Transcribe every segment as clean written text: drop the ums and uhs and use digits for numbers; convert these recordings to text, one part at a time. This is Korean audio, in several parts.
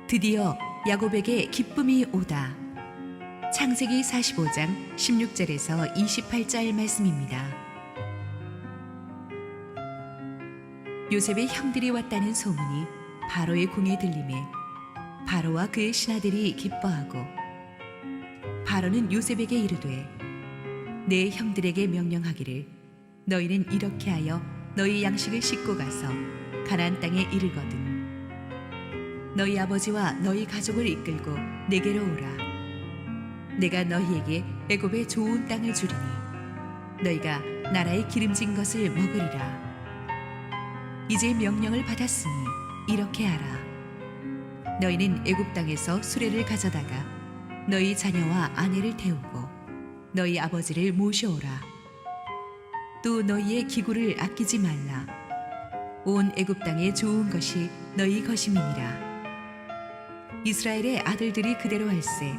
드디어 야곱에게 기쁨이 오다. 창세기 45장 16절에서 28절 말씀입니다. 요셉의 형들이 왔다는 소문이 바로의 궁에 들림에 바로와 그의 신하들이 기뻐하고, 바로는 요셉에게 이르되 내 형들에게 명령하기를 너희는 이렇게 하여 너희 양식을 싣고 가서 가나안 땅에 이르거든 너희 아버지와 너희 가족을 이끌고 내게로 오라. 내가 너희에게 애굽의 좋은 땅을 주리니 너희가 나라의 기름진 것을 먹으리라. 이제 명령을 받았으니 이렇게 하라. 너희는 애굽 땅에서 수레를 가져다가 너희 자녀와 아내를 태우고 너희 아버지를 모셔오라. 또 너희의 기구를 아끼지 말라. 온 애굽 땅의 좋은 것이 너희 것임이니라. 이스라엘의 아들들이 그대로 할세.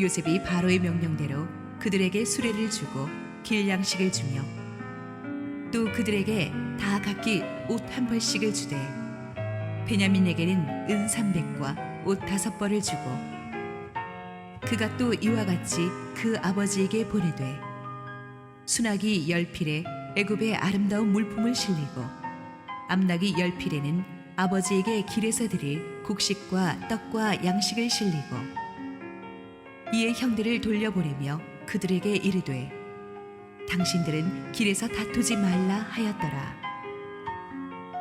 요셉이 바로의 명령대로 그들에게 수레를 주고 길 양식을 주며 또 그들에게 다 각기 옷 한 벌씩을 주되 베냐민에게는 은 300과 옷 5벌을 주고, 그가 또 이와 같이 그 아버지에게 보내되 순하기 10필에 애굽의 아름다운 물품을 실리고 암나기 10필에는 아버지에게 길에서 드릴 곡식과 떡과 양식을 실리고, 이에 형들을 돌려보내며 그들에게 이르되 당신들은 길에서 다투지 말라 하였더라.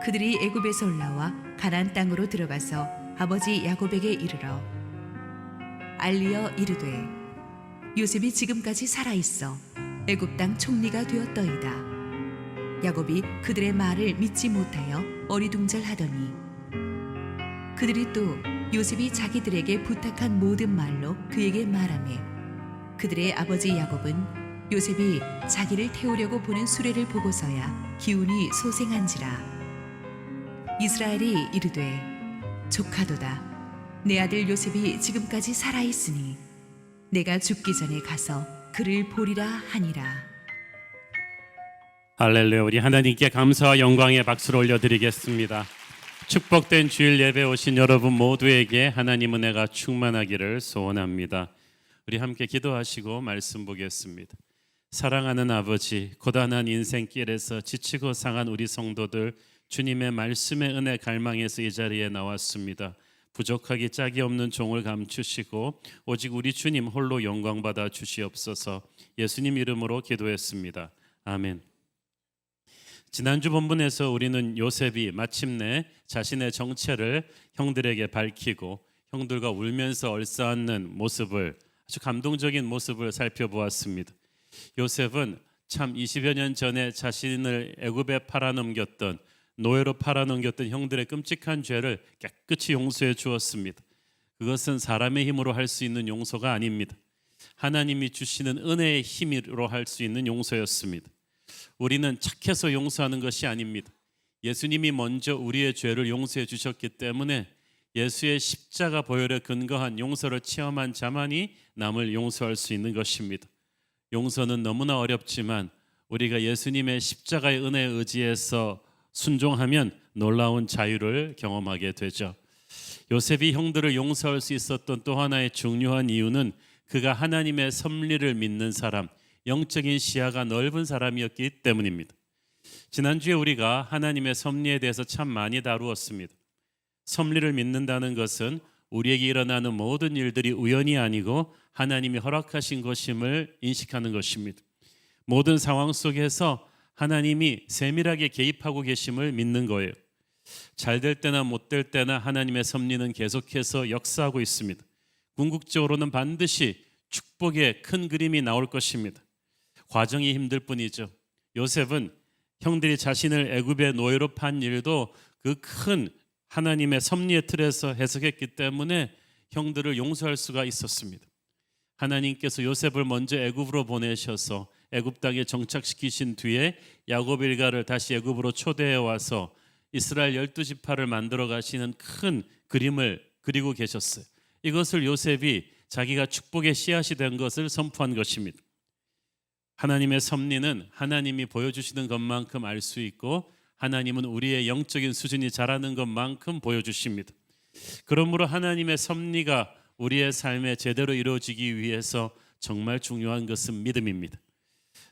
그들이 애굽에서 올라와 가나안 땅으로 들어가서 아버지 야곱에게 이르러 알리어 이르되 요셉이 지금까지 살아있어 애굽 땅 총리가 되었더이다. 야곱이 그들의 말을 믿지 못하여 어리둥절하더니 그들이 또 요셉이 자기들에게 부탁한 모든 말로 그에게 말하매 그들의 아버지 야곱은 요셉이 자기를 태우려고 보낸 수레를 보고서야 기운이 소생한지라. 이스라엘이 이르되 조카도다. 내 아들 요셉이 지금까지 살아있으니 내가 죽기 전에 가서 그를 보리라 하니라. 할렐루야. 우리 하나님께 감사와 영광의 박수를 올려드리겠습니다. 축복된 주일 예배 오신 여러분 모두에게 하나님 은혜가 충만하기를 소원합니다. 우리 함께 기도하시고 말씀 보겠습니다. 사랑하는 아버지, 고단한 인생길에서 지치고 상한 우리 성도들, 주님의 말씀의 은혜 갈망해서 이 자리에 나왔습니다. 부족하기 짝이 없는 종을 감추시고 오직 우리 주님 홀로 영광 받아 주시옵소서. 예수님 이름으로 기도했습니다. 아멘. 지난주 본문에서 우리는 요셉이 마침내 자신의 정체를 형들에게 밝히고 형들과 울면서 얼싸안는 모습을, 아주 감동적인 모습을 살펴보았습니다. 요셉은 참 20여 년 전에 자신을 애굽에 팔아넘겼던, 노예로 팔아넘겼던 형들의 끔찍한 죄를 깨끗이 용서해 주었습니다. 그것은 사람의 힘으로 할 수 있는 용서가 아닙니다. 하나님이 주시는 은혜의 힘으로 할 수 있는 용서였습니다. 우리는 착해서 용서하는 것이 아닙니다. 예수님이 먼저 우리의 죄를 용서해 주셨기 때문에 예수의 십자가 보혈에 근거한 용서를 체험한 자만이 남을 용서할 수 있는 것입니다. 용서는 너무나 어렵지만 우리가 예수님의 십자가의 은혜에 의지해서 순종하면 놀라운 자유를 경험하게 되죠. 요셉이 형들을 용서할 수 있었던 또 하나의 중요한 이유는 그가 하나님의 섭리를 믿는 사람, 영적인 시야가 넓은 사람이었기 때문입니다. 지난주에 우리가 하나님의 섭리에 대해서 참 많이 다루었습니다. 섭리를 믿는다는 것은 우리에게 일어나는 모든 일들이 우연이 아니고 하나님이 허락하신 것임을 인식하는 것입니다. 모든 상황 속에서 하나님이 세밀하게 개입하고 계심을 믿는 거예요. 잘 될 때나 못 될 때나 하나님의 섭리는 계속해서 역사하고 있습니다. 궁극적으로는 반드시 축복의 큰 그림이 나올 것입니다. 과정이 힘들 뿐이죠. 요셉은 형들이 자신을 애굽의 노예로 판 일도 그 큰 하나님의 섭리의 틀에서 해석했기 때문에 형들을 용서할 수가 있었습니다. 하나님께서 요셉을 먼저 애굽으로 보내셔서 애굽 땅에 정착시키신 뒤에 야곱 일가를 다시 애굽으로 초대해 와서 이스라엘 12지파를 만들어 가시는 큰 그림을 그리고 계셨어요. 이것을 요셉이 자기가 축복의 씨앗이 된 것을 선포한 것입니다. 하나님의 섭리는 하나님이 보여주시는 것만큼 알 수 있고 하나님은 우리의 영적인 수준이 자라는 것만큼 보여주십니다. 그러므로 하나님의 섭리가 우리의 삶에 제대로 이루어지기 위해서 정말 중요한 것은 믿음입니다.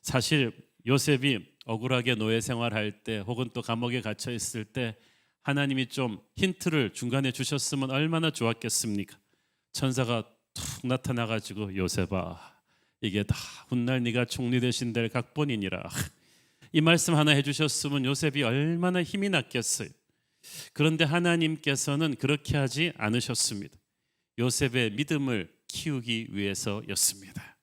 사실 요셉이 억울하게 노예 생활할 때 혹은 또 감옥에 갇혀 있을 때 하나님이 좀 힌트를 중간에 주셨으면 얼마나 좋았겠습니까? 천사가 툭 나타나가지고 요셉아, 이게 다 훗날 네가 총리 대신 될 각본이니라. 이 말씀 하나 해주셨으면 요셉이 얼마나 힘이 났겠어요. 그런데 하나님께서는 그렇게 하지 않으셨습니다. 요셉의 믿음을 키우기 위해서였습니다.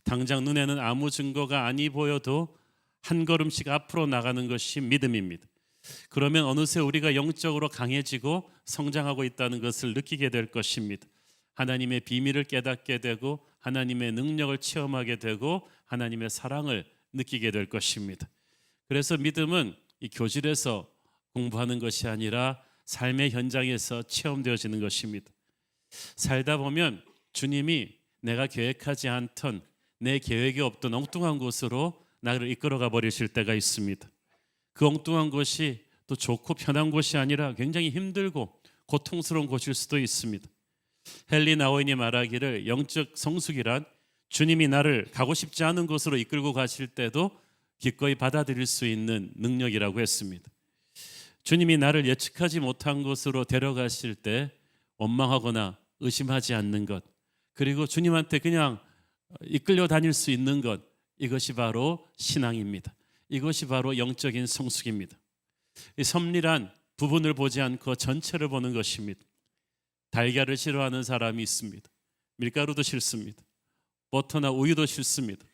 당장 눈에는 아무 증거가 아니 보여도 한 걸음씩 앞으로 나가는 것이 믿음입니다. 그러면 어느새 우리가 영적으로 강해지고 성장하고 있다는 것을 느끼게 될 것입니다. 하나님의 비밀을 깨닫게 되고 하나님의 능력을 체험하게 되고 하나님의 사랑을 느끼게 될 것입니다. 그래서 믿음은 이 교실에서 공부하는 것이 아니라 삶의 현장에서 체험되어지는 것입니다. 살다 보면 주님이 내가 계획하지 않던 내 계획이 없던 엉뚱한 곳으로 나를 이끌어가 버리실 때가 있습니다. 그 엉뚱한 곳이 또 좋고 편한 곳이 아니라 굉장히 힘들고 고통스러운 곳일 수도 있습니다. 헨리 나우인이 말하기를 영적 성숙이란 주님이 나를 가고 싶지 않은 곳으로 이끌고 가실 때도 기꺼이 받아들일 수 있는 능력이라고 했습니다. 주님이 나를 예측하지 못한 곳으로 데려가실 때 원망하거나 의심하지 않는 것, 그리고 주님한테 그냥 이끌려 다닐 수 있는 것, 이것이 바로 신앙입니다. 이것이 바로 영적인 성숙입니다. 이 섭리란 부분을 보지 않고 전체를 보는 것입니다. 달걀을 싫어하는 사람이 있습니다. 밀가루도 싫습니다. 버터나 우유도 싫습니다.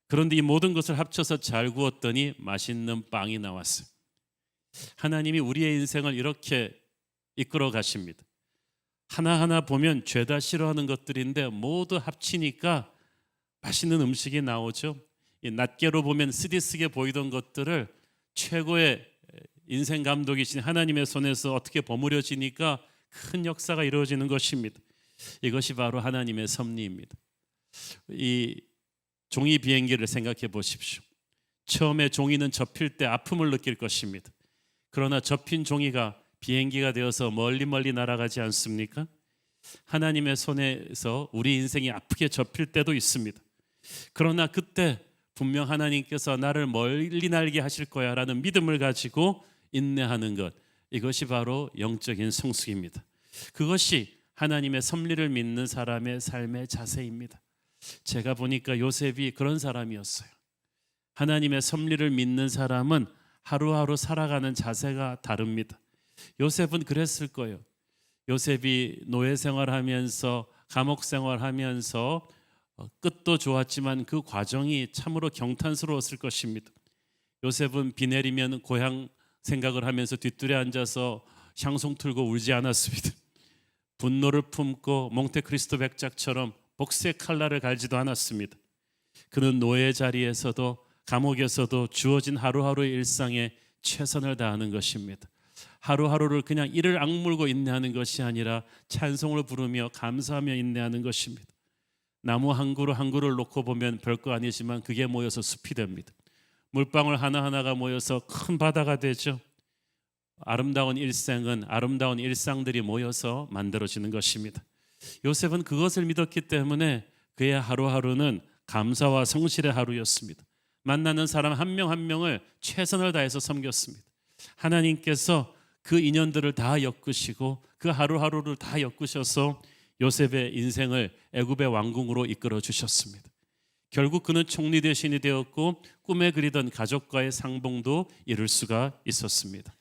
그런데 이 모든 것을 합쳐서 잘 구웠더니 맛있는 빵이 나왔어요. 하나님이 우리의 인생을 이렇게 이끌어 가십니다. 하나하나 보면 죄다 싫어하는 것들인데 모두 합치니까 맛있는 음식이 나오죠. 이 낱개로 보면 쓰디쓰게 보이던 것들을 최고의 인생 감독이신 하나님의 손에서 어떻게 버무려지니까 큰 역사가 이루어지는 것입니다. 이것이 바로 하나님의 섭리입니다. 이 종이 비행기를 생각해 보십시오. 처음에 종이는 접힐 때 아픔을 느낄 것입니다. 그러나 접힌 종이가 비행기가 되어서 멀리 날아가지 않습니까? 하나님의 손에서 우리 인생이 아프게 접힐 때도 있습니다. 그러나 그때 분명 하나님께서 나를 멀리 날게 하실 거야 라는 믿음을 가지고 인내하는 것, 이것이 바로 영적인 성숙입니다. 그것이 하나님의 섭리를 믿는 사람의 삶의 자세입니다. 제가 보니까 요셉이 그런 사람이었어요. 하나님의 섭리를 믿는 사람은 하루하루 살아가는 자세가 다릅니다. 요셉은 그랬을 거예요. 요셉이 노예 생활하면서 감옥 생활하면서 끝도 좋았지만 그 과정이 참으로 경탄스러웠을 것입니다. 요셉은 비 내리면 고향 생각을 하면서 뒷뜰에 앉아서 샹송 틀고 울지 않았습니다. 분노를 품고 몽테크리스토 백작처럼 복수의 칼날을 갈지도 않았습니다. 그는 노예 자리에서도 감옥에서도 주어진 하루하루의 일상에 최선을 다하는 것입니다. 하루하루를 그냥 이를 악물고 인내하는 것이 아니라 찬송을 부르며 감사하며 인내하는 것입니다. 나무 한 그루 한 그루를 놓고 보면 별거 아니지만 그게 모여서 숲이 됩니다. 물방울 하나하나가 모여서 큰 바다가 되죠. 아름다운 일생은 아름다운 일상들이 모여서 만들어지는 것입니다. 요셉은 그것을 믿었기 때문에 그의 하루하루는 감사와 성실의 하루였습니다. 만나는 사람 한 명 한 명을 최선을 다해서 섬겼습니다. 하나님께서 그 인연들을 다 엮으시고 그 하루하루를 다 엮으셔서 요셉의 인생을 애굽의 왕궁으로 이끌어 주셨습니다. 결국 그는 총리 대신이 되었고 꿈에 그리던 가족과의 상봉도 이룰 수가 있었습니다.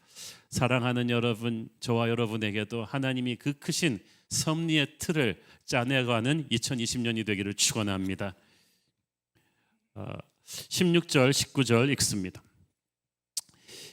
사랑하는 여러분, 저와 여러분에게도 하나님이 그 크신 섭리의 틀을 짜내가는 2020년이 되기를 축원합니다. 16절 19절 읽습니다.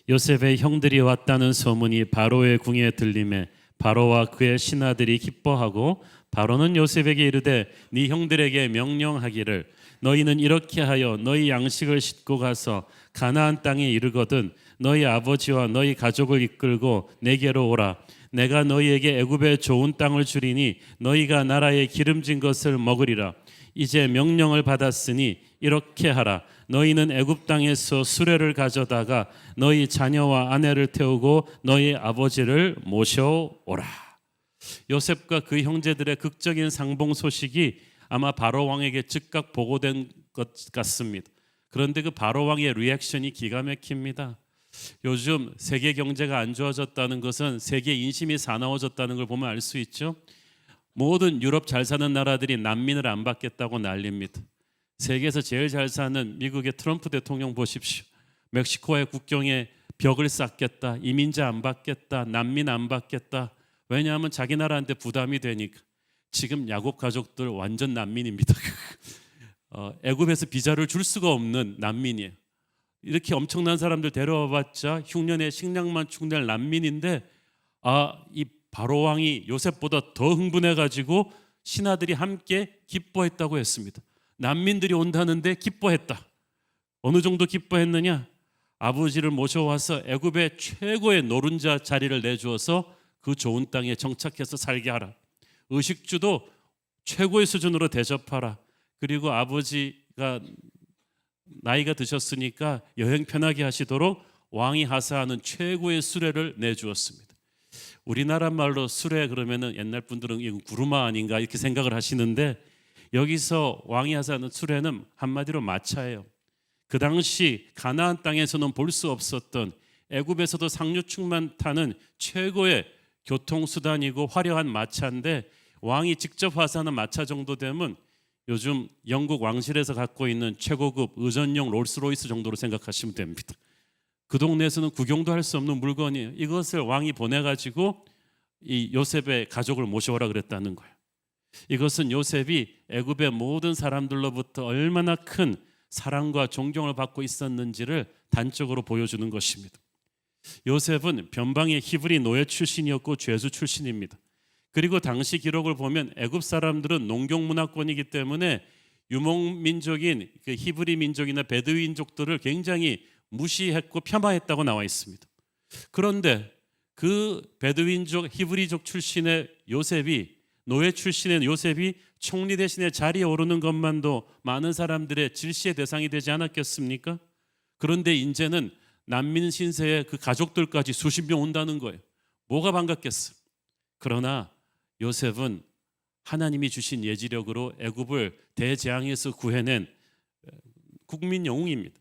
요셉의 형들이 왔다는 소문이 바로의 궁에 들림에 바로와 그의 신하들이 기뻐하고 바로는 요셉에게 이르되 네 형들에게 명령하기를 너희는 이렇게 하여 너희 양식을 싣고 가서 가나안 땅에 이르거든 너희 아버지와 너희 가족을 이끌고 내게로 오라. 내가 너희에게 애굽의 좋은 땅을 주리니 너희가 나라의 기름진 것을 먹으리라. 이제 명령을 받았으니 이렇게 하라. 너희는 애굽 땅에서 수레를 가져다가 너희 자녀와 아내를 태우고 너희 아버지를 모셔오라. 요셉과 그 형제들의 극적인 상봉 소식이 아마 바로 왕에게 즉각 보고된 것 같습니다. 그런데 그 바로 왕의 리액션이 기가 막힙니다. 요즘 세계 경제가 안 좋아졌다는 것은 세계 인심이 사나워졌다는 걸 보면 알 수 있죠. 모든 유럽 잘 사는 나라들이 난민을 안 받겠다고 난립니다. 세계에서 제일 잘 사는 미국의 트럼프 대통령 보십시오. 멕시코의 국경에 벽을 쌓겠다, 이민자 안 받겠다, 난민 안 받겠다. 왜냐하면 자기 나라한테 부담이 되니까. 지금 야곱 가족들 완전 난민입니다. 애굽에서 비자를 줄 수가 없는 난민이에요. 이렇게 엄청난 사람들 데려와봤자 흉년에 식량만 축낼 난민인데, 이 바로 왕이 요셉보다 더 흥분해가지고 신하들이 함께 기뻐했다고 했습니다. 난민들이 온다는데 기뻐했다. 어느 정도 기뻐했느냐? 아버지를 모셔와서 애굽의 최고의 노른자 자리를 내주어서 그 좋은 땅에 정착해서 살게 하라. 의식주도 최고의 수준으로 대접하라. 그리고 아버지가 나이가 드셨으니까 여행 편하게 하시도록 왕이 하사하는 최고의 수레를 내주었습니다. 우리나라 말로 수레 그러면은 옛날 분들은 이거 구루마 아닌가 이렇게 생각을 하시는데, 여기서 왕이 하사하는 수레는 한마디로 마차예요. 그 당시 가나안 땅에서는 볼 수 없었던, 애굽에서도 상류층만 타는 최고의 교통수단이고 화려한 마차인데, 왕이 직접 하사하는 마차 정도 되면 요즘 영국 왕실에서 갖고 있는 최고급 의전용 롤스로이스 정도로 생각하시면 됩니다. 그 동네에서는 구경도 할 수 없는 물건이에요. 이것을 왕이 보내가지고 이 요셉의 가족을 모셔오라 그랬다는 거예요. 이것은 요셉이 애굽의 모든 사람들로부터 얼마나 큰 사랑과 존경을 받고 있었는지를 단적으로 보여주는 것입니다. 요셉은 변방의 히브리 노예 출신이었고 죄수 출신입니다. 그리고 당시 기록을 보면 애굽 사람들은 농경 문화권이기 때문에 유목민족인 그 히브리 민족이나 베두인족들을 굉장히 무시했고 폄하했다고 나와 있습니다. 그런데 그 베두인족 히브리족 출신의 요셉이, 노예 출신의 요셉이 총리 대신에 자리에 오르는 것만도 많은 사람들의 질시의 대상이 되지 않았겠습니까? 그런데 이제는 난민 신세의 그 가족들까지 수십 명 온다는 거예요. 뭐가 반갑겠어? 그러나 요셉은 하나님이 주신 예지력으로 애굽을 대재앙에서 구해낸 국민 영웅입니다.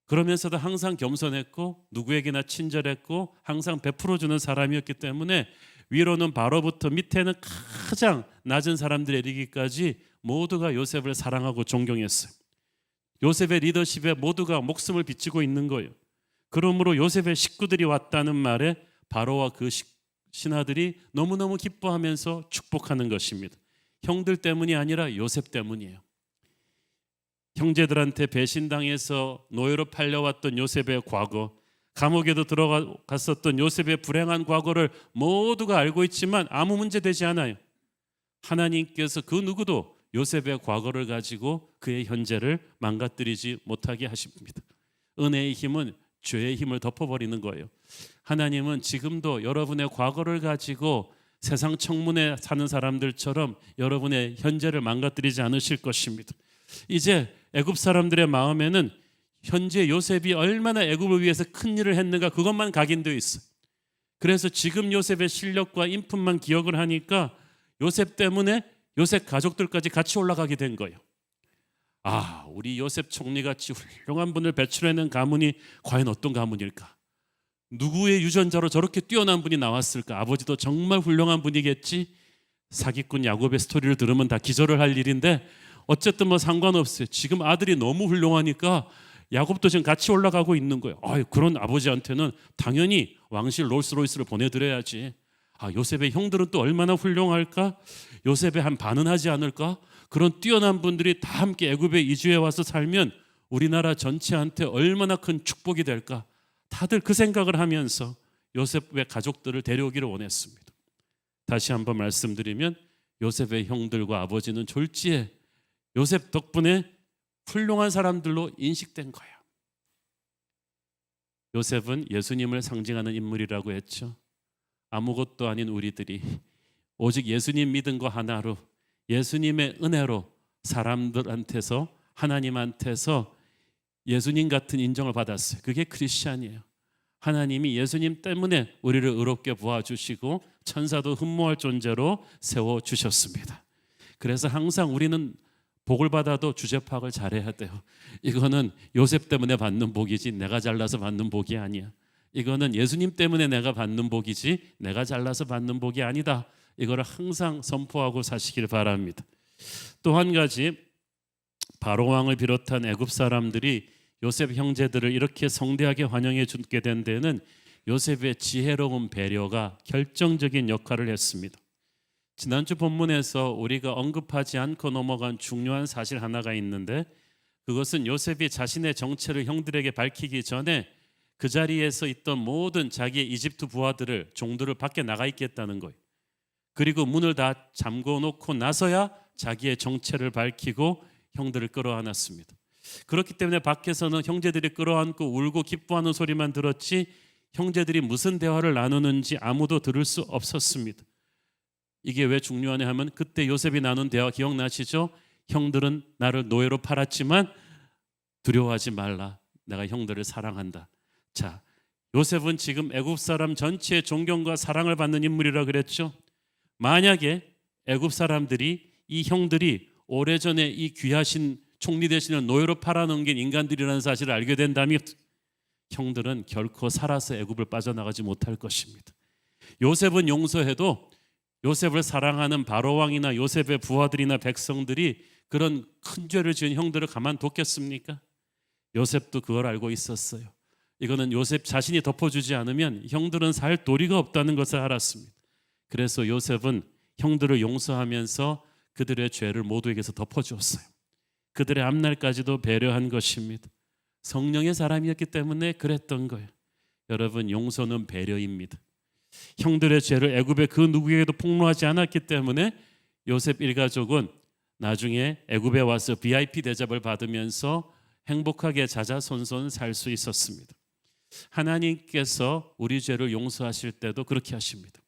그러면서도 항상 겸손했고 누구에게나 친절했고 항상 베풀어주는 사람이었기 때문에 위로는 바로부터 밑에는 가장 낮은 사람들에 이르기까지 모두가 요셉을 사랑하고 존경했어요. 요셉의 리더십에 모두가 목숨을 비치고 있는 거예요. 그러므로 요셉의 식구들이 왔다는 말에 바로와 그 신하들이 너무너무 기뻐하면서 축복하는 것입니다. 형들 때문이 아니라 요셉 때문이에요. 형제들한테 배신당해서 노예로 팔려왔던 요셉의 과거, 감옥에도 들어갔었던 요셉의 불행한 과거를 모두가 알고 있지만 아무 문제 되지 않아요. 하나님께서 그 누구도 요셉의 과거를 가지고 그의 현재를 망가뜨리지 못하게 하십니다. 은혜의 힘은 죄의 힘을 덮어버리는 거예요. 하나님은 지금도 여러분의 과거를 가지고 세상 청문회 사는 사람들처럼 여러분의 현재를 망가뜨리지 않으실 것입니다. 이제 애굽 사람들의 마음에는 현재 요셉이 얼마나 애굽을 위해서 큰 일을 했는가, 그것만 각인되어 있어요. 그래서 지금 요셉의 실력과 인품만 기억을 하니까 요셉 때문에 요셉 가족들까지 같이 올라가게 된 거예요. 우리 요셉 총리같이 훌륭한 분을 배출해낸 가문이 과연 어떤 가문일까? 누구의 유전자로 저렇게 뛰어난 분이 나왔을까? 아버지도 정말 훌륭한 분이겠지? 사기꾼 야곱의 스토리를 들으면 다 기절을 할 일인데 어쨌든 뭐 상관없어요. 지금 아들이 너무 훌륭하니까 야곱도 지금 같이 올라가고 있는 거예요. 그런 아버지한테는 당연히 왕실 롤스로이스를 보내드려야지. 요셉의 형들은 또 얼마나 훌륭할까? 요셉의 한 반은 하지 않을까? 그런 뛰어난 분들이 다 함께 애굽에 이주해 와서 살면 우리나라 전체한테 얼마나 큰 축복이 될까? 다들 그 생각을 하면서 요셉의 가족들을 데려오기를 원했습니다. 다시 한번 말씀드리면 요셉의 형들과 아버지는 졸지에 요셉 덕분에 훌륭한 사람들로 인식된 거예요. 요셉은 예수님을 상징하는 인물이라고 했죠. 아무것도 아닌 우리들이 오직 예수님 믿은 거 하나로, 예수님의 은혜로 사람들한테서, 하나님한테서 예수님 같은 인정을 받았어요. 그게 크리스찬이에요. 하나님이 예수님 때문에 우리를 의롭게 보아주시고 천사도 흠모할 존재로 세워주셨습니다. 그래서 항상 우리는 복을 받아도 주제 파악을 잘해야 돼요. 이거는 요셉 때문에 받는 복이지 내가 잘나서 받는 복이 아니야. 이거는 예수님 때문에 내가 받는 복이지 내가 잘나서 받는 복이 아니다. 이거를 항상 선포하고 사시길 바랍니다. 또 한 가지, 바로 왕을 비롯한 애굽 사람들이 요셉 형제들을 이렇게 성대하게 환영해 주게 된 데는 요셉의 지혜로운 배려가 결정적인 역할을 했습니다. 지난주 본문에서 우리가 언급하지 않고 넘어간 중요한 사실 하나가 있는데, 그것은 요셉이 자신의 정체를 형들에게 밝히기 전에 그 자리에서 있던 모든 자기의 이집트 부하들을, 종들을 밖에 나가 있겠다는 거예요. 그리고 문을 다 잠궈 놓고 나서야 자기의 정체를 밝히고 형들을 끌어안았습니다. 그렇기 때문에 밖에서는 형제들이 끌어안고 울고 기뻐하는 소리만 들었지 형제들이 무슨 대화를 나누는지 아무도 들을 수 없었습니다. 이게 왜 중요하냐 하면 그때 요셉이 나눈 대화 기억나시죠? 형들은 나를 노예로 팔았지만 두려워하지 말라. 내가 형들을 사랑한다. 자, 요셉은 지금 애굽 사람 전체의 존경과 사랑을 받는 인물이라 그랬죠. 만약에 애굽 사람들이 이 형들이 오래전에 이 귀하신 총리 대신을 노예로 팔아넘긴 인간들이라는 사실을 알게 된다면 형들은 결코 살아서 애굽을 빠져나가지 못할 것입니다. 요셉은 용서해도 요셉을 사랑하는 바로왕이나 요셉의 부하들이나 백성들이 그런 큰 죄를 지은 형들을 가만뒀겠습니까? 요셉도 그걸 알고 있었어요. 이거는 요셉 자신이 덮어주지 않으면 형들은 살 도리가 없다는 것을 알았습니다. 그래서 요셉은 형들을 용서하면서 그들의 죄를 모두에게서 덮어주었어요. 그들의 앞날까지도 배려한 것입니다. 성령의 사람이었기 때문에 그랬던 거예요. 여러분, 용서는 배려입니다. 형들의 죄를 애굽의 그 누구에게도 폭로하지 않았기 때문에 요셉 일가족은 나중에 애굽에 와서 VIP 대접을 받으면서 행복하게 자자손손 살 수 있었습니다. 하나님께서 우리 죄를 용서하실 때도 그렇게 하십니다.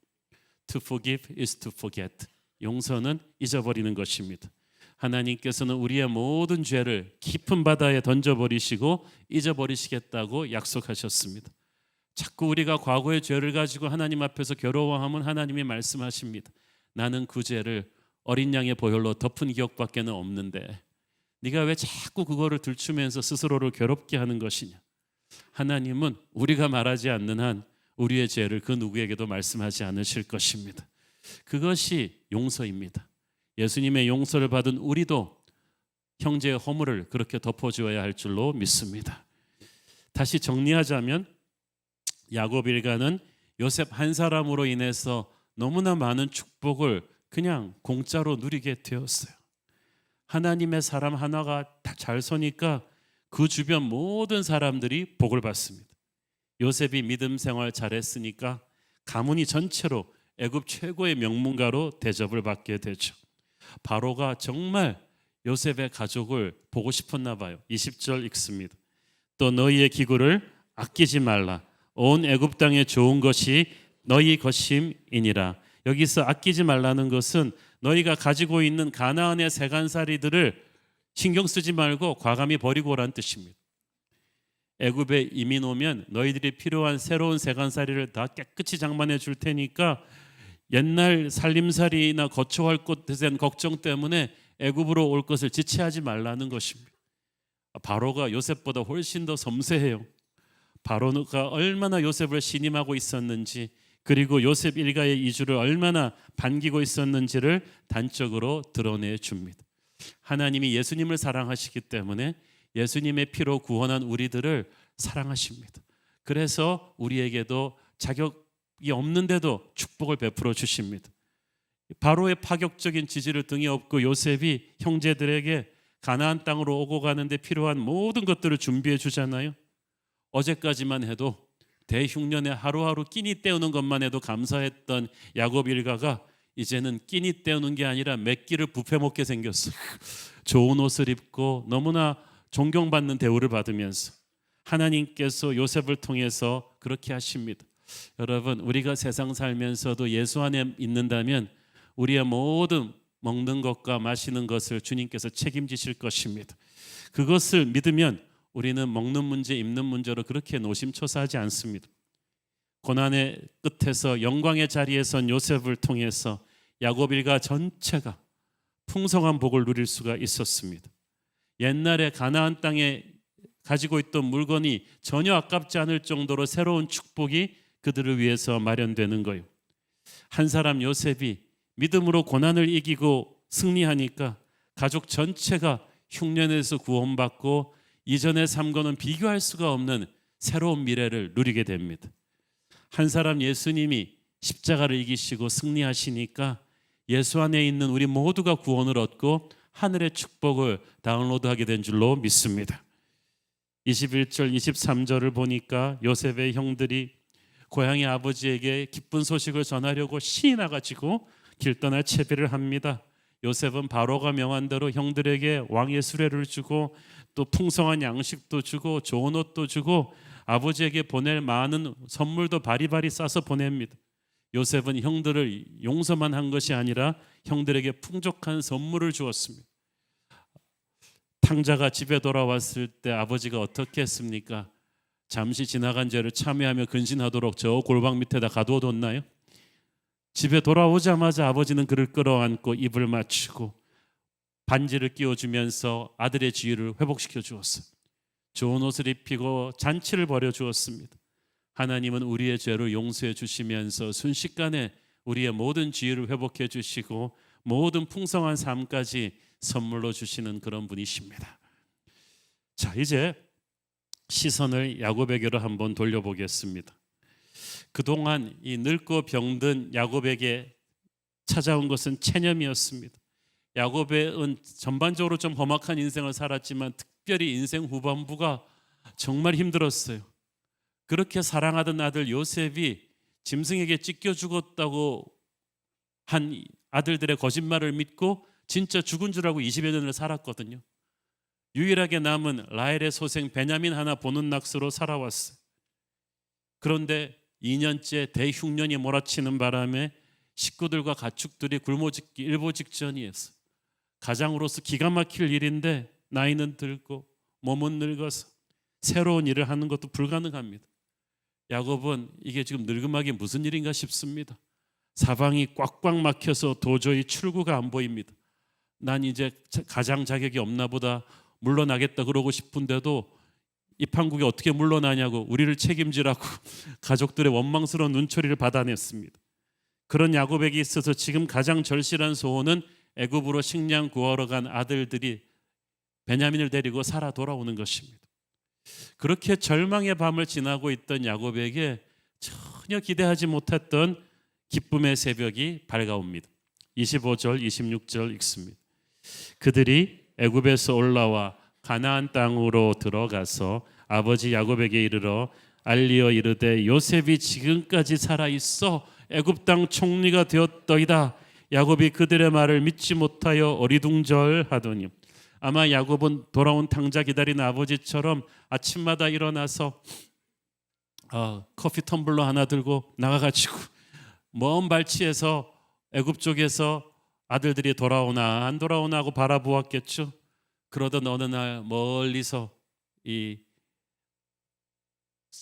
To forgive is to forget. 용서는 잊어버리는 것입니다. 하나님께서는 우리의 모든 죄를 깊은 바다에 던져버리시고 잊어버리시겠다고 약속하셨습니다. 자꾸 우리가 과거의 죄를 가지고 하나님 앞에서 괴로워하면 하나님이 말씀하십니다. 나는 그 죄를 어린 양의 보혈로 덮은 기억밖에는 없는데 네가 왜 자꾸 그거를 들추면서 스스로를 괴롭게 하는 것이냐. 하나님은 우리가 말하지 않는 한 우리의 죄를 그 누구에게도 말씀하지 않으실 것입니다. 그것이 용서입니다. 예수님의 용서를 받은 우리도 형제의 허물을 그렇게 덮어주어야 할 줄로 믿습니다. 다시 정리하자면 야곱 일가는 요셉 한 사람으로 인해서 너무나 많은 축복을 그냥 공짜로 누리게 되었어요. 하나님의 사람 하나가 다 잘 서니까 그 주변 모든 사람들이 복을 받습니다. 요셉이 믿음 생활 잘했으니까 가문이 전체로 애굽 최고의 명문가로 대접을 받게 되죠. 바로가 정말 요셉의 가족을 보고 싶었나 봐요. 20절 읽습니다. 또 너희의 기구를 아끼지 말라. 온 애굽 땅에 좋은 것이 너희 것임이니라. 여기서 아끼지 말라는 것은 너희가 가지고 있는 가나안의 세간살이들을 신경 쓰지 말고 과감히 버리고 오라는 뜻입니다. 애굽에 이민 오면 너희들이 필요한 새로운 세간살이를 다 깨끗이 장만해 줄 테니까 옛날 살림살이나 거처할 곳에 대한 걱정 때문에 애굽으로 올 것을 지체하지 말라는 것입니다. 바로가 요셉보다 훨씬 더 섬세해요. 바로가 얼마나 요셉을 신임하고 있었는지, 그리고 요셉 일가의 이주를 얼마나 반기고 있었는지를 단적으로 드러내 줍니다. 하나님이 예수님을 사랑하시기 때문에 예수님의 피로 구원한 우리들을 사랑하십니다. 그래서 우리에게도 자격이 없는데도 축복을 베풀어 주십니다. 바로의 파격적인 지지를 등에 업고 요셉이 형제들에게 가나안 땅으로 오고 가는데 필요한 모든 것들을 준비해 주잖아요. 어제까지만 해도 대흉년에 하루하루 끼니 때우는 것만 해도 감사했던 야곱 일가가 이제는 끼니 때우는 게 아니라 몇 끼를 뷔페 먹게 생겼어요. 좋은 옷을 입고 너무나 존경받는 대우를 받으면서 하나님께서 요셉을 통해서 그렇게 하십니다. 여러분, 우리가 세상 살면서도 예수 안에 있는다면 우리의 모든 먹는 것과 마시는 것을 주님께서 책임지실 것입니다. 그것을 믿으면 우리는 먹는 문제, 입는 문제로 그렇게 노심초사하지 않습니다. 고난의 끝에서 영광의 자리에 선 요셉을 통해서 야곱 일가 전체가 풍성한 복을 누릴 수가 있었습니다. 옛날에 가나안 땅에 가지고 있던 물건이 전혀 아깝지 않을 정도로 새로운 축복이 그들을 위해서 마련되는 거예요. 한 사람 요셉이 믿음으로 고난을 이기고 승리하니까 가족 전체가 흉년에서 구원받고 이전의 삶과는 비교할 수가 없는 새로운 미래를 누리게 됩니다. 한 사람 예수님이 십자가를 이기시고 승리하시니까 예수 안에 있는 우리 모두가 구원을 얻고 하늘의 축복을 다운로드하게 된 줄로 믿습니다. 21절 23절을 보니까 요셉의 형들이 고향의 아버지에게 기쁜 소식을 전하려고 신이 나가지고 길떠날 채비를 합니다. 요셉은 바로가 명한 대로 형들에게 왕의 수레를 주고 또 풍성한 양식도 주고 좋은 옷도 주고 아버지에게 보낼 많은 선물도 바리바리 싸서 보냅니다. 요셉은 형들을 용서만 한 것이 아니라 형들에게 풍족한 선물을 주었습니다. 탕자가 집에 돌아왔을 때 아버지가 어떻게 했습니까? 잠시 지나간 죄를 참회하며 근신하도록 저 골방 밑에다 가두어뒀나요? 집에 돌아오자마자 아버지는 그를 끌어안고 입을 맞추고 반지를 끼워주면서 아들의 지위를 회복시켜 주었어요. 좋은 옷을 입히고 잔치를 벌여 주었습니다. 하나님은 우리의 죄를 용서해 주시면서 순식간에 우리의 모든 지위를 회복해 주시고 모든 풍성한 삶까지 선물로 주시는 그런 분이십니다. 자, 이제 시선을 야곱에게로 한번 돌려보겠습니다. 그동안 이 늙고 병든 야곱에게 찾아온 것은 체념이었습니다. 야곱은 전반적으로 좀 험악한 인생을 살았지만 특별히 인생 후반부가 정말 힘들었어요. 그렇게 사랑하던 아들 요셉이 짐승에게 찢겨 죽었다고 한 아들들의 거짓말을 믿고 진짜 죽은 줄 알고 20여 년을 살았거든요. 유일하게 남은 라헬의 소생 베냐민 하나 보는 낙서로 살아왔어요. 그런데 2년째 대흉년이 몰아치는 바람에 식구들과 가축들이 굶어 죽기 일보 직전이었어요. 가장으로서 기가 막힐 일인데 나이는 들고 몸은 늙어서 새로운 일을 하는 것도 불가능합니다. 야곱은 이게 지금 늙음하기 무슨 일인가 싶습니다. 사방이 꽉꽉 막혀서 도저히 출구가 안 보입니다. 난 이제 가장 자격이 없나 보다 물러나겠다 그러고 싶은데도 이 판국에 어떻게 물러나냐고 우리를 책임지라고 가족들의 원망스러운 눈초리를 받아냈습니다. 그런 야곱에게 있어서 지금 가장 절실한 소원은 애굽으로 식량 구하러 간 아들들이 베냐민을 데리고 살아 돌아오는 것입니다. 그렇게 절망의 밤을 지나고 있던 야곱에게 전혀 기대하지 못했던 기쁨의 새벽이 밝아옵니다. 25절 26절 읽습니다. 그들이 애굽에서 올라와 가나안 땅으로 들어가서 아버지 야곱에게 이르러 알리어 이르되 요셉이 지금까지 살아 있어 애굽 땅 총리가 되었더이다. 야곱이 그들의 말을 믿지 못하여 어리둥절하더니 아마 야곱은 돌아온 탕자 기다리는 아버지처럼 아침마다 일어나서 커피 텀블러 하나 들고 나가가지고 먼 발치에서 애굽 쪽에서 아들들이 돌아오나 안 돌아오나 하고 바라보았겠죠. 그러던 어느 날 멀리서 이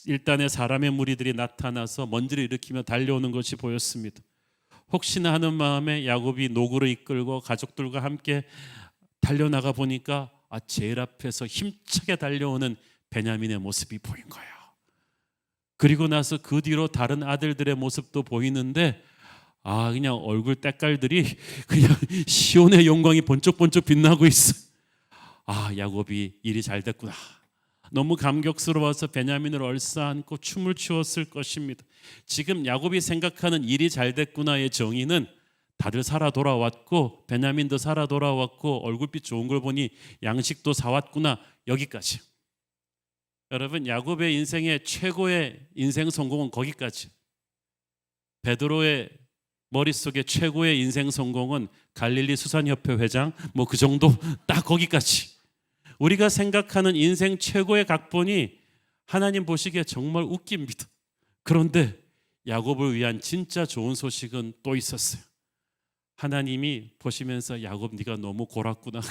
일단의 사람의 무리들이 나타나서 먼지를 일으키며 달려오는 것이 보였습니다. 혹시나 하는 마음에 야곱이 노구를 이끌고 가족들과 함께 달려나가 보니까 제일 앞에서 힘차게 달려오는 베냐민의 모습이 보인 거예요. 그리고 나서 그 뒤로 다른 아들들의 모습도 보이는데 그냥 얼굴 때깔들이 그냥 시온의 영광이 번쩍번쩍 빛나고 있어. 야곱이 일이 잘 됐구나. 너무 감격스러워서 베냐민을 얼싸안고 춤을 추었을 것입니다. 지금 야곱이 생각하는 일이 잘 됐구나의 정의는 다들 살아 돌아왔고 베냐민도 살아 돌아왔고 얼굴빛 좋은 걸 보니 양식도 사왔구나, 여기까지. 여러분, 야곱의 인생의 최고의 인생 성공은 거기까지. 베드로의 머릿속에 최고의 인생 성공은 갈릴리 수산협회 회장 그 정도, 딱 거기까지. 우리가 생각하는 인생 최고의 각본이 하나님 보시기에 정말 웃깁니다. 그런데 야곱을 위한 진짜 좋은 소식은 또 있었어요. 하나님이 보시면서 야곱 네가 너무 골았구나.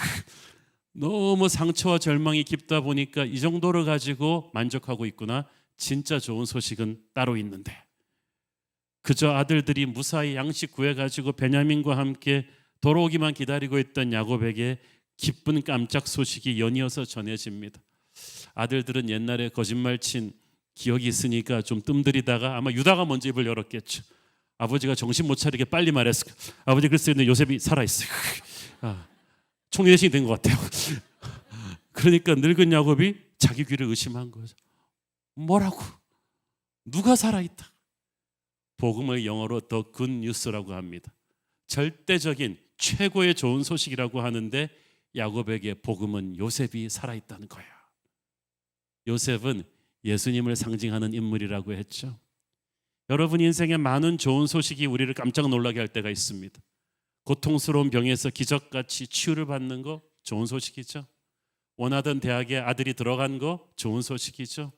너무 상처와 절망이 깊다 보니까 이 정도를 가지고 만족하고 있구나. 진짜 좋은 소식은 따로 있는데 그저 아들들이 무사히 양식 구해가지고 베냐민과 함께 돌아오기만 기다리고 있던 야곱에게 기쁜 깜짝 소식이 연이어서 전해집니다. 아들들은 옛날에 거짓말 친 기억이 있으니까 좀 뜸들이다가 아마 유다가 먼저 입을 열었겠죠. 아버지가 정신 못 차리게 빨리 말했을 거예요. 아버지 글쎄 근데 요셉이 살아있어요. 총리 대신이 된 것 같아요. 그러니까 늙은 야곱이 자기 귀를 의심한 거죠. 뭐라고? 누가 살아있다? 복음을 영어로 더 굿 뉴스라고 합니다. 절대적인 최고의 좋은 소식이라고 하는데 야곱에게 복음은 요셉이 살아있다는 거예요. 요셉은 예수님을 상징하는 인물이라고 했죠. 여러분 인생에 많은 좋은 소식이 우리를 깜짝 놀라게 할 때가 있습니다. 고통스러운 병에서 기적같이 치유를 받는 거 좋은 소식이죠. 원하던 대학에 아들이 들어간 거 좋은 소식이죠.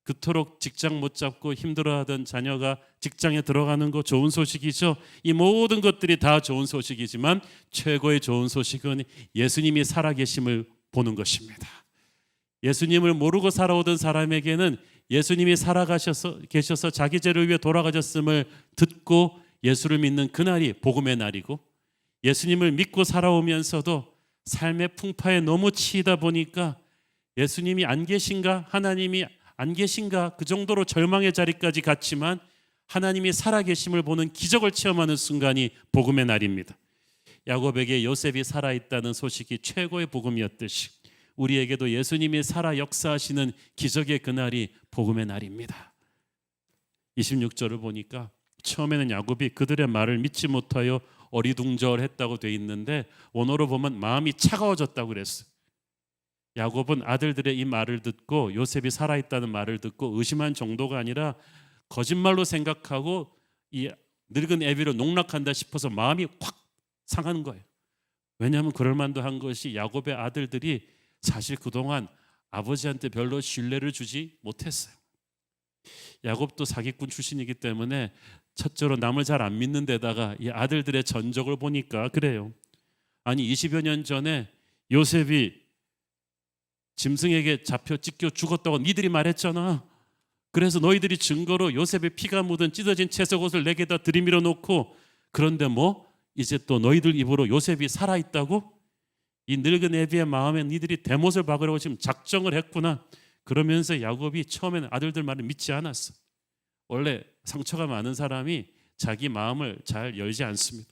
그토록 직장 못 잡고 힘들어하던 자녀가 직장에 들어가는 거 좋은 소식이죠. 이 모든 것들이 다 좋은 소식이지만 최고의 좋은 소식은 예수님이 살아계심을 보는 것입니다. 예수님을 모르고 살아오던 사람에게는 예수님이 계셔서 자기 죄를 위해 돌아가셨음을 듣고 예수를 믿는 그날이 복음의 날이고, 예수님을 믿고 살아오면서도 삶의 풍파에 너무 치이다 보니까 예수님이 안 계신가, 하나님이 안 계신가, 그 정도로 절망의 자리까지 갔지만 하나님이 살아계심을 보는 기적을 체험하는 순간이 복음의 날입니다. 야곱에게 요셉이 살아있다는 소식이 최고의 복음이었듯이 우리에게도 예수님이 살아 역사하시는 기적의 그날이 복음의 날입니다. 26절을 보니까 처음에는 야곱이 그들의 말을 믿지 못하여 어리둥절했다고 돼 있는데 원어로 보면 마음이 차가워졌다고 그랬어요. 야곱은 아들들의 이 말을 듣고 요셉이 살아있다는 말을 듣고 의심한 정도가 아니라 거짓말로 생각하고 이 늙은 애비로 농락한다 싶어서 마음이 확 상하는 거예요. 왜냐하면 그럴 만도 한 것이 야곱의 아들들이 사실 그동안 아버지한테 별로 신뢰를 주지 못했어요. 야곱도 사기꾼 출신이기 때문에 첫째로 남을 잘 안 믿는 데다가 이 아들들의 전적을 보니까 그래요. 아니 20여 년 전에 요셉이 짐승에게 잡혀 찢겨 죽었다고 니들이 말했잖아. 그래서 너희들이 증거로 요셉의 피가 묻은 찢어진 채색 옷을 내게다 들이밀어 놓고, 그런데 뭐 이제 또 너희들 입으로 요셉이 살아있다고? 이 늙은 애비의 마음에 니들이 대못을 박으려고 지금 작정을 했구나. 그러면서 야곱이 처음에는 아들들 말을 믿지 않았어. 원래 상처가 많은 사람이 자기 마음을 잘 열지 않습니다.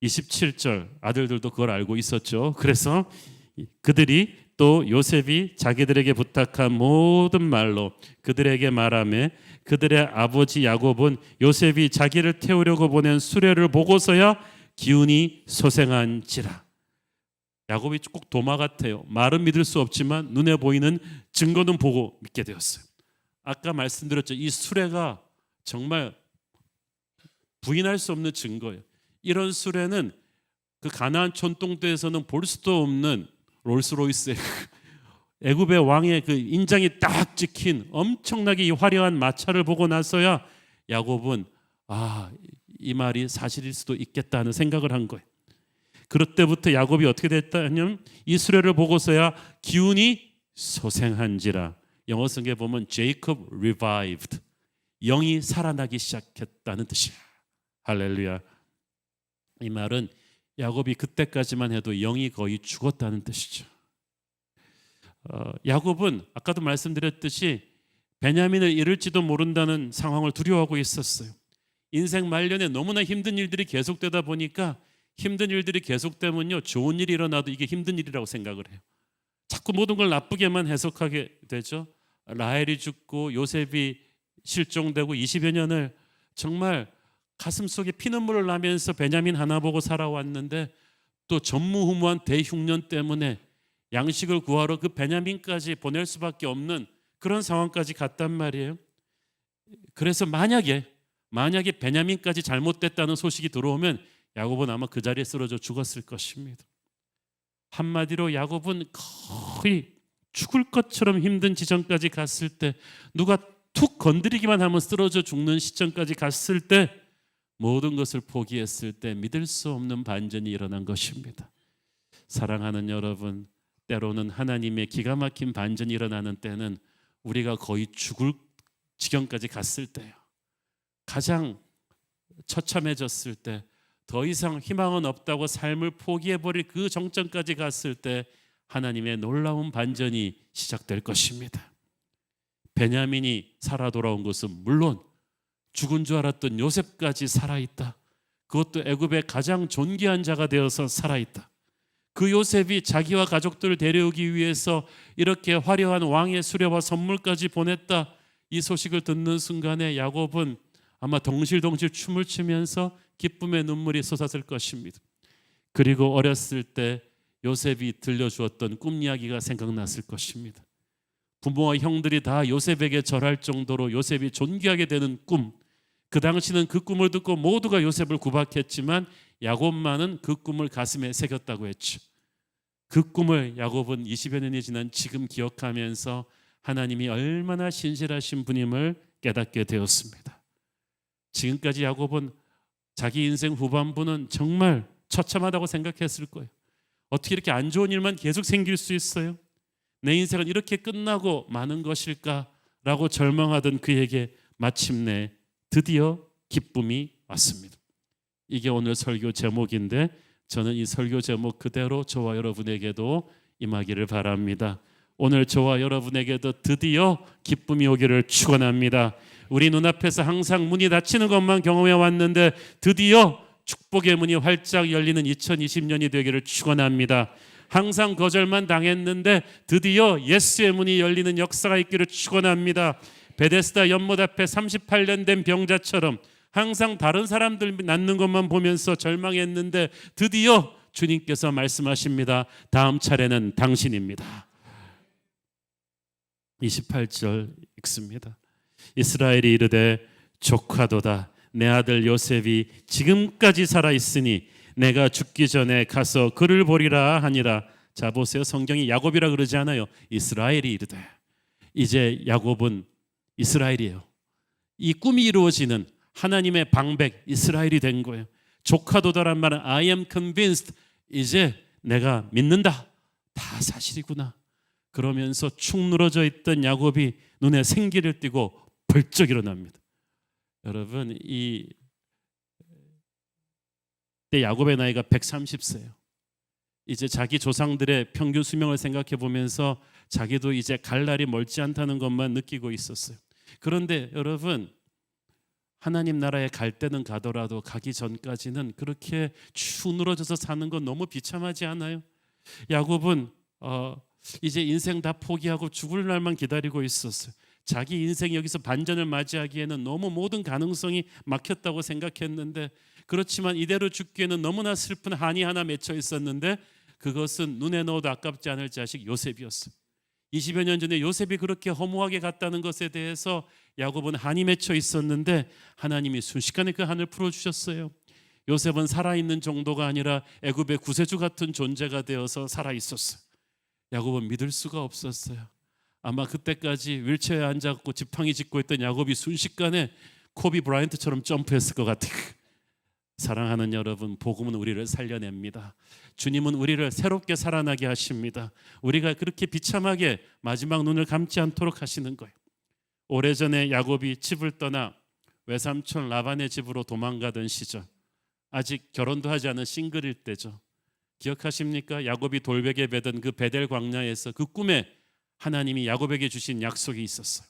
27절 아들들도 그걸 알고 있었죠. 그래서 그들이 또 요셉이 자기들에게 부탁한 모든 말로 그들에게 말하며 그들의 아버지 야곱은 요셉이 자기를 태우려고 보낸 수레를 보고서야 기운이 소생한지라. 야곱이 꼭 도마 같아요. 말은 믿을 수 없지만 눈에 보이는 증거는 보고 믿게 되었어요. 아까 말씀드렸죠. 이 수레가 정말 부인할 수 없는 증거예요. 이런 수레는 그 가나안 촌동대에서는 볼 수도 없는 롤스로이스의 애굽의 왕의 그 인장이 딱 찍힌 엄청나게 이 화려한 마차를 보고 나서야 야곱은 이 말이 사실일 수도 있겠다는 생각을 한 거예요. 그럴 때부터 야곱이 어떻게 됐다면 이 수레를 보고서야 기운이 소생한지라. 영어 성경에 보면 Jacob revived, 영이 살아나기 시작했다는 뜻이야. 할렐루야. 이 말은 야곱이 그때까지만 해도 영이 거의 죽었다는 뜻이죠. 야곱은 아까도 말씀드렸듯이 베냐민을 잃을지도 모른다는 상황을 두려워하고 있었어요. 인생 말년에 너무나 힘든 일들이 계속되다 보니까 힘든 일들이 계속되면요, 좋은 일이 일어나도 이게 힘든 일이라고 생각을 해요. 자꾸 모든 걸 나쁘게만 해석하게 되죠. 라헬이 죽고 요셉이 실종되고 20여 년을 정말 가슴속에 피눈물을 나면서 베냐민 하나 보고 살아왔는데 또 전무후무한 대흉년 때문에 양식을 구하러 그 베냐민까지 보낼 수밖에 없는 그런 상황까지 갔단 말이에요. 그래서 만약에 베냐민까지 잘못됐다는 소식이 들어오면 야곱은 아마 그 자리에 쓰러져 죽었을 것입니다. 한마디로 야곱은 거의 죽을 것처럼 힘든 지점까지 갔을 때, 누가 툭 건드리기만 하면 쓰러져 죽는 시점까지 갔을 때, 모든 것을 포기했을 때 믿을 수 없는 반전이 일어난 것입니다. 사랑하는 여러분, 때로는 하나님의 기가 막힌 반전이 일어나는 때는 우리가 거의 죽을 지경까지 갔을 때예요. 가장 처참해졌을 때, 더 이상 희망은 없다고 삶을 포기해버릴 그 정점까지 갔을 때 하나님의 놀라운 반전이 시작될 것입니다. 베냐민이 살아 돌아온 것은 물론 죽은 줄 알았던 요셉까지 살아있다. 그것도 애굽의 가장 존귀한 자가 되어서 살아있다. 그 요셉이 자기와 가족들을 데려오기 위해서 이렇게 화려한 왕의 수레와 선물까지 보냈다. 이 소식을 듣는 순간에 야곱은 아마 덩실덩실 춤을 추면서 기쁨의 눈물이 솟았을 것입니다. 그리고 어렸을 때 요셉이 들려주었던 꿈 이야기가 생각났을 것입니다. 부모와 형들이 다 요셉에게 절할 정도로 요셉이 존귀하게 되는 꿈, 그 당시는 그 꿈을 듣고 모두가 요셉을 구박했지만 야곱만은 그 꿈을 가슴에 새겼다고 했죠. 그 꿈을 야곱은 20여 년이 지난 지금 기억하면서 하나님이 얼마나 신실하신 분임을 깨닫게 되었습니다. 지금까지 야곱은 자기 인생 후반부는 정말 처참하다고 생각했을 거예요. 어떻게 이렇게 안 좋은 일만 계속 생길 수 있어요? 내 인생은 이렇게 끝나고 마는 것일까라고 절망하던 그에게 마침내 드디어 기쁨이 왔습니다. 이게 오늘 설교 제목인데 저는 이 설교 제목 그대로 저와 여러분에게도 임하기를 바랍니다. 오늘 저와 여러분에게도 드디어 기쁨이 오기를 축원합니다. 우리 눈앞에서 항상 문이 닫히는 것만 경험해 왔는데 드디어 축복의 문이 활짝 열리는 2020년이 되기를 축원합니다. 항상 거절만 당했는데 드디어 예수의 문이 열리는 역사가 있기를 축원합니다. 베데스다 연못 앞에 38년 된 병자처럼 항상 다른 사람들 낫는 것만 보면서 절망했는데 드디어 주님께서 말씀하십니다. 다음 차례는 당신입니다. 28절 읽습니다. 이스라엘이 이르되 조카도다. 내 아들 요셉이 지금까지 살아있으니 내가 죽기 전에 가서 그를 보리라 하니라. 자 보세요. 성경이 야곱이라 그러지 않아요. 이스라엘이 이르되. 이제 야곱은 이스라엘이에요. 이 꿈이 이루어지는 하나님의 방백 이스라엘이 된 거예요. 조카도다란 말은 I am convinced. 이제 내가 믿는다. 다 사실이구나. 그러면서 축 늘어져 있던 야곱이 눈에 생기를 띠고 벌쩍 일어납니다. 여러분 이때 야곱의 나이가 130세예요. 이제 자기 조상들의 평균 수명을 생각해 보면서 자기도 이제 갈 날이 멀지 않다는 것만 느끼고 있었어요. 그런데 여러분 하나님 나라에 갈 때는 가더라도 가기 전까지는 그렇게 축 늘어져서 사는 건 너무 비참하지 않아요? 야곱은 이제 인생 다 포기하고 죽을 날만 기다리고 있었어요. 자기 인생이 여기서 반전을 맞이하기에는 너무 모든 가능성이 막혔다고 생각했는데 그렇지만 이대로 죽기에는 너무나 슬픈 한이 하나 맺혀 있었는데 그것은 눈에 넣어도 아깝지 않을 자식 요셉이었어요. 20여 년 전에 요셉이 그렇게 허무하게 갔다는 것에 대해서 야곱은 한이 맺혀 있었는데 하나님이 순식간에 그 한을 풀어주셨어요. 요셉은 살아있는 정도가 아니라 애굽의 구세주 같은 존재가 되어서 살아있었어요. 야곱은 믿을 수가 없었어요. 아마 그때까지 윌체어에 앉아갖고 지팡이 짚고 있던 야곱이 순식간에 코비 브라이언트처럼 점프했을 것 같아요. 사랑하는 여러분, 복음은 우리를 살려냅니다. 주님은 우리를 새롭게 살아나게 하십니다. 우리가 그렇게 비참하게 마지막 눈을 감지 않도록 하시는 거예요. 오래전에 야곱이 집을 떠나 외삼촌 라반의 집으로 도망가던 시절, 아직 결혼도 하지 않은 싱글일 때죠. 기억하십니까? 야곱이 돌베개 베던 그 베델 광야에서 그 꿈에 하나님이 야곱에게 주신 약속이 있었어요.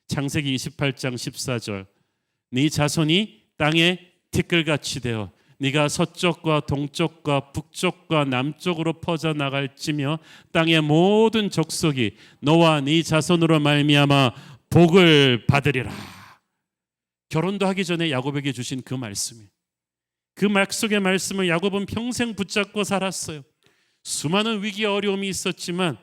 창세기 28장 14절 네 자손이 땅에 티끌같이 되어 네가 서쪽과 동쪽과 북쪽과 남쪽으로 퍼져나갈지며 땅의 모든 족속이 너와 네 자손으로 말미암아 복을 받으리라. 결혼도 하기 전에 야곱에게 주신 그 말씀이, 그 약속의 말씀을 야곱은 평생 붙잡고 살았어요. 수많은 위기와 어려움이 있었지만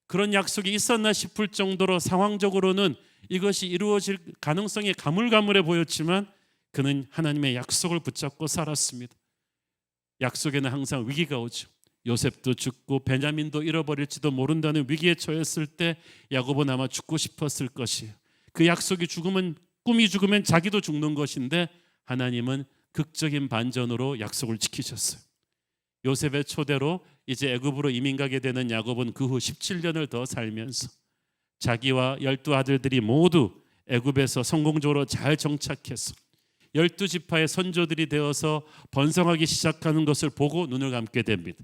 그런 약속이 있었나 싶을 정도로 상황적으로는 이것이 이루어질 가능성이 가물가물해 보였지만 그는 하나님의 약속을 붙잡고 살았습니다. 약속에는 항상 위기가 오죠. 요셉도 죽고 베냐민도 잃어버릴지도 모른다는 위기에 처했을 때 야곱은 아마 죽고 싶었을 것이에요. 그 약속이 죽으면, 꿈이 죽으면 자기도 죽는 것인데 하나님은 극적인 반전으로 약속을 지키셨어요. 요셉의 초대로 이제 애굽으로 이민 가게 되는 야곱은 그 후 17년을 더 살면서 자기와 12 아들들이 모두 애굽에서 성공적으로 잘 정착해서 12지파의 선조들이 되어서 번성하기 시작하는 것을 보고 눈을 감게 됩니다.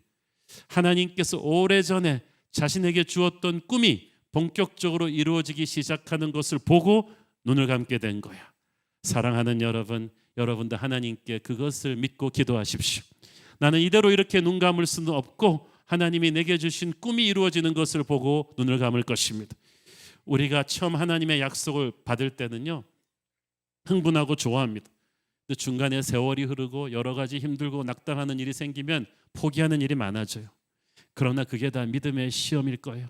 하나님께서 오래전에 자신에게 주었던 꿈이 본격적으로 이루어지기 시작하는 것을 보고 눈을 감게 된 거야. 사랑하는 여러분, 여러분도 하나님께 그것을 믿고 기도하십시오. 나는 이대로 이렇게 눈 감을 수는 없고 하나님이 내게 주신 꿈이 이루어지는 것을 보고 눈을 감을 것입니다. 우리가 처음 하나님의 약속을 받을 때는요, 흥분하고 좋아합니다. 근데 중간에 세월이 흐르고 여러 가지 힘들고 낙담하는 일이 생기면 포기하는 일이 많아져요. 그러나 그게 다 믿음의 시험일 거예요.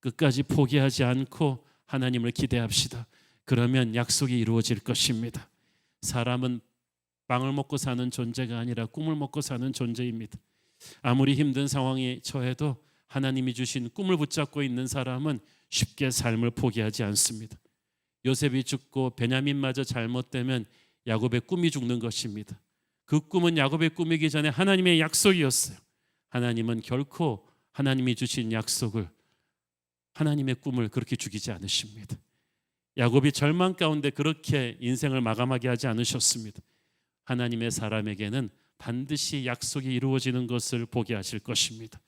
끝까지 포기하지 않고 하나님을 기대합시다. 그러면 약속이 이루어질 것입니다. 사람은 빵을 먹고 사는 존재가 아니라 꿈을 먹고 사는 존재입니다. 아무리 힘든 상황에 처해도 하나님이 주신 꿈을 붙잡고 있는 사람은 쉽게 삶을 포기하지 않습니다. 요셉이 죽고 베냐민마저 잘못되면 야곱의 꿈이 죽는 것입니다. 그 꿈은 야곱의 꿈이기 전에 하나님의 약속이었어요. 하나님은 결코 하나님이 주신 약속을, 하나님의 꿈을 그렇게 죽이지 않으십니다. 야곱이 절망 가운데 그렇게 인생을 마감하게 하지 않으셨습니다. 하나님의 사람에게는 반드시 약속이 이루어지는 것을 보게 하실 것입니다.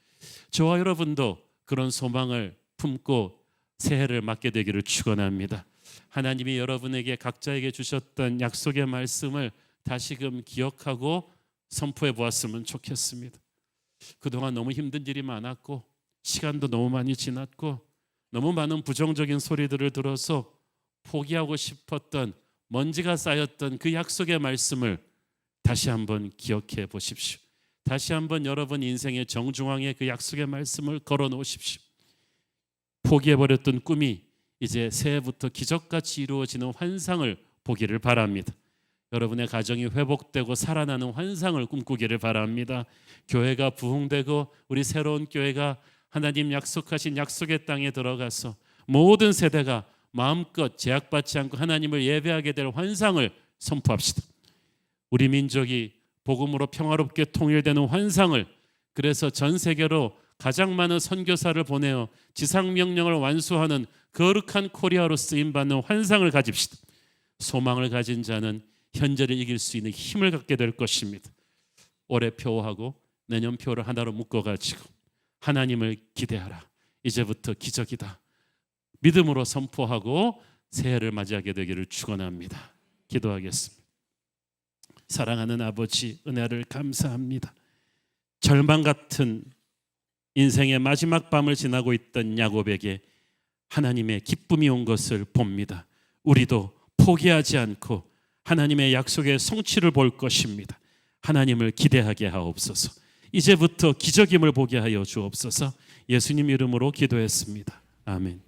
저와 여러분도 그런 소망을 품고 새해를 맞게 되기를 축원합니다. 하나님이 여러분에게 각자에게 주셨던 약속의 말씀을 다시금 기억하고 선포해 보았으면 좋겠습니다. 그동안 너무 힘든 일이 많았고 시간도 너무 많이 지났고 너무 많은 부정적인 소리들을 들어서 포기하고 싶었던, 먼지가 쌓였던 그 약속의 말씀을 다시 한번 기억해 보십시오. 다시 한번 여러분 인생의 정중앙에 그 약속의 말씀을 걸어 놓으십시오. 포기해버렸던 꿈이 이제 새해부터 기적같이 이루어지는 환상을 보기를 바랍니다. 여러분의 가정이 회복되고 살아나는 환상을 꿈꾸기를 바랍니다. 교회가 부흥되고 우리 새로운 교회가 하나님 약속하신 약속의 땅에 들어가서 모든 세대가 마음껏 제약받지 않고 하나님을 예배하게 될 환상을 선포합시다. 우리 민족이 복음으로 평화롭게 통일되는 환상을, 그래서 전 세계로 가장 많은 선교사를 보내어 지상명령을 완수하는 거룩한 코리아로 쓰임받는 환상을 가집시다. 소망을 가진 자는 현재를 이길 수 있는 힘을 갖게 될 것입니다. 올해 표하고 내년 표를 하나로 묶어가지고 하나님을 기대하라. 이제부터 기적이다. 믿음으로 선포하고 새해를 맞이하게 되기를 축원합니다. 기도하겠습니다. 사랑하는 아버지, 은혜를 감사합니다. 절망 같은 인생의 마지막 밤을 지나고 있던 야곱에게 하나님의 기쁨이 온 것을 봅니다. 우리도 포기하지 않고 하나님의 약속의 성취를 볼 것입니다. 하나님을 기대하게 하옵소서. 이제부터 기적임을 보게 하여 주옵소서. 예수님 이름으로 기도했습니다. 아멘.